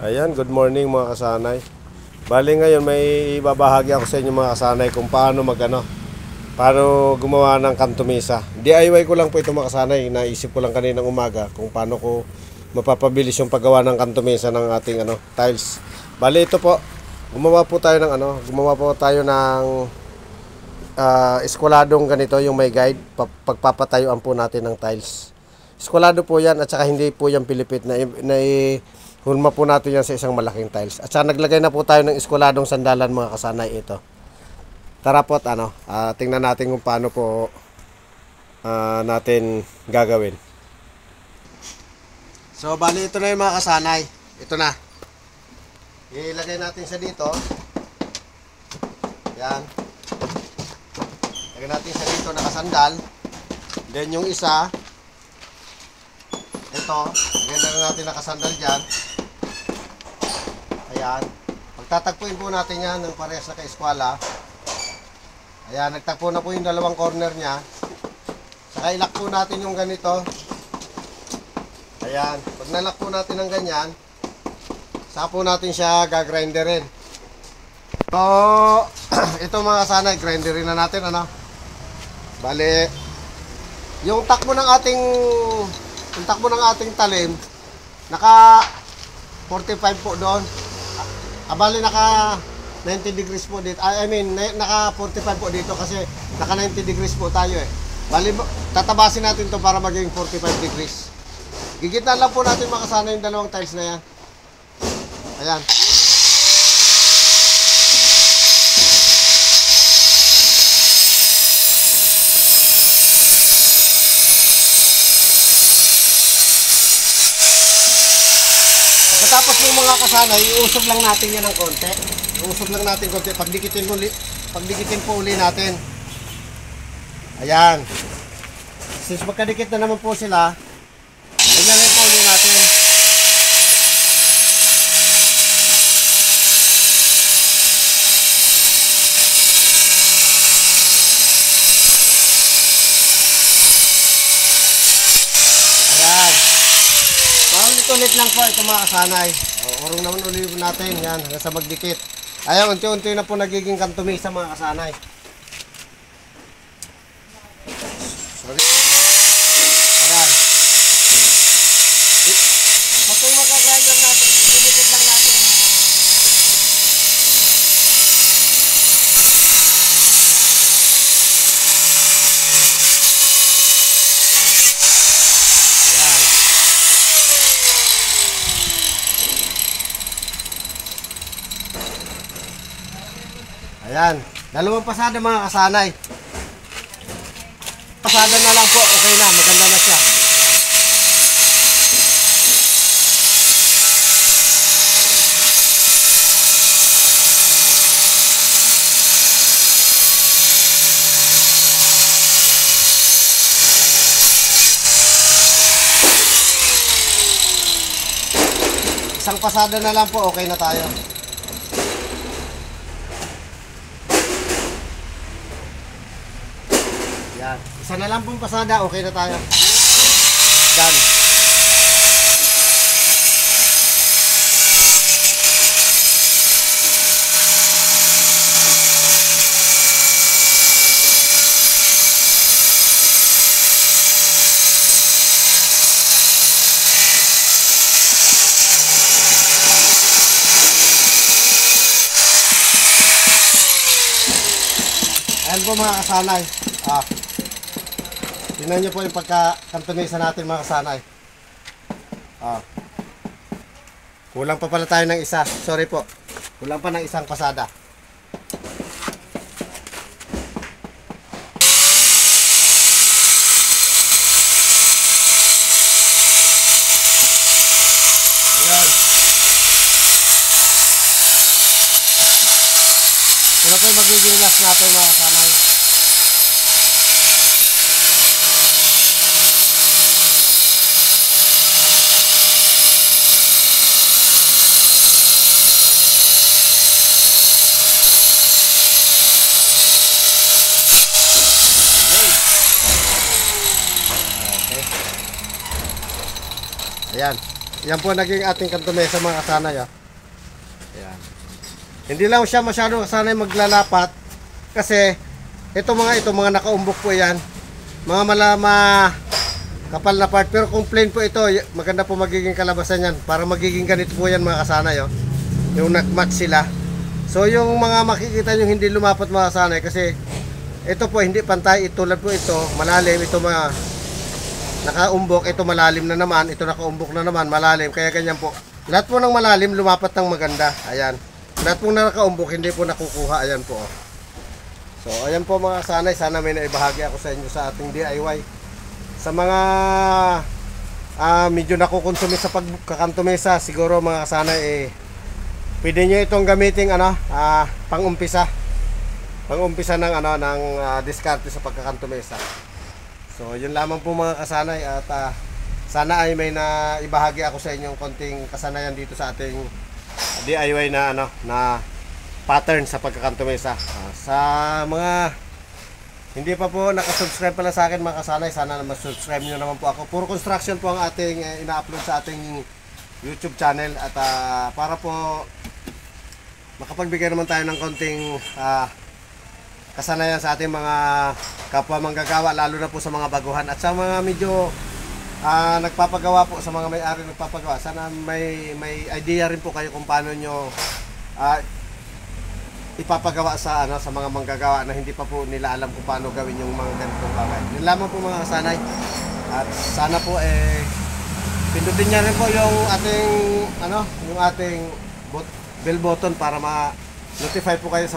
Ayan, good morning mga kasanay. Bali ngayon may ibabahagi ako sa inyo mga kasanay kung paano paano gumawa ng kanto mesa. DIY ko lang po ito mga kasanay. Naisip ko lang kaninang umaga kung paano ko mapapabilis yung paggawa ng kanto mesa ng ating tiles. Bali ito po, gumawa po tayo ng eskwaladong ganito, yung may guide, pagpapatayuan po natin ng tiles. Eskwalado po yan at saka hindi po yan pilipit hulma po natin yan sa isang malaking tiles. At saka naglagay na po tayo ng eskwaladong sandalan mga kasanay ito. Tara po tingnan natin kung paano po natin gagawin. So bali ito na yung mga kasanay. Ito na. Ilagay natin siya dito. Yan. Ilagay natin siya dito nakasandal. Then yung isa, ito, ganyan na natin nakasandal dyan. Ayan. Pagtatagpuin po natin yan ng parehas na ka-eskwala. Ayan, nagtagpo na po yung dalawang corner niya. Saka ilak po natin yung ganito. Ayan. Pag nalak po natin ng ganyan, saka po natin siya gagrinderin. So, ito mga sanay, grinderin na natin, Bali, yung takbo ng ating talim, naka 45 po doon. Bali naka 90 degrees po dito. Naka 45 po dito kasi naka 90 degrees po tayo eh. Bali, tatabasin natin to para maging 45 degrees. Gigitan lang po natin makasana yung dalawang tiles na yan. Ayan. Tapos yung mga kasanay, iusog lang natin yan ng konti. Iusog lang natin konti. Pagdikitin po uli natin. Ayan. Since magkadikit na naman po sila, ganyan lang po uli natin. Ayan. Ulit lang po ito mga kasanay. Urong naman ulit natin yan hanggang sa magdikit. Ayan, unti-unti na po nagiging kanto mesa mga kasanay. Sorry. Ayan. Ito yung magka-grinder natin. Ididikit lang natin. Ayan, dalawang pasada mga kasanay. Pasada na lang po, okay na, maganda na siya. Isang pasada na lang po, okay na tayo. Yan. Isa na lang pong pasada, okay na tayo. Done. Ayan po mga kasanay. Tingnan nyo po yung pagka-kanto-mesa natin mga kasanay. Kulang pa pala tayo ng isa. Sorry po. Kulang pa ng isang pasada. Ayan. Ito po yung magiging last natin mga kasanay. Ayan. Yan po naging ating kanto mesa mga kasanay. Ayan. Hindi lang siya masyado kasanay maglalapat kasi ito mga nakaumbok po yan. Mga malama kapal na part, pero kung plain po ito, maganda po magiging kalabasan yan. Para magiging ganito po yan mga kasanay. Yung nag-match sila. So yung mga makikita nyo hindi lumapat mga kasanay kasi ito po hindi pantay. Tulad po ito, malalim. Ito nakaumbok, ito malalim na naman. Ito nakaumbok na naman, malalim. Kaya ganyan po. Lahat po ng malalim, lumapat ng maganda. Ayan. Lahat po na nakaumbok, hindi po nakukuha. Ayan po. So ayan po mga kasanay. Sana may naibahagi ako sa inyo sa ating DIY. Sa mga medyo nakukonsumit sa pagkakantumesa, siguro mga kasanay pwede nyo itong gamitin pang-umpisa ng diskarte sa pagkakantumesa. So yun lamang po mga kasanay at sana ay may naibahagi ako sa inyong konting kasanayan dito sa ating DIY na pattern sa pagkakantumesa. Sa mga hindi pa po nakasubscribe pala sa akin mga kasanay, sana mas-subscribe nyo naman po ako. Puro construction po ang ating ina-upload sa ating YouTube channel at para po makapagbigay naman tayo ng konting kasanayan sa ating mga kapwa manggagawa, lalo na po sa mga baguhan at sa mga medyo nagpapagawa po, sa mga may-ari nagpapagawa. Sana may idea rin po kayo kung paano nyo ipapagawa sa mga manggagawa na hindi pa po nila alam kung paano gawin yung mga ganitong bagay. Yun lamang po mga kasanay. At sana po pindutin niya rin po yung ating bell button para ma-notify po kayo sa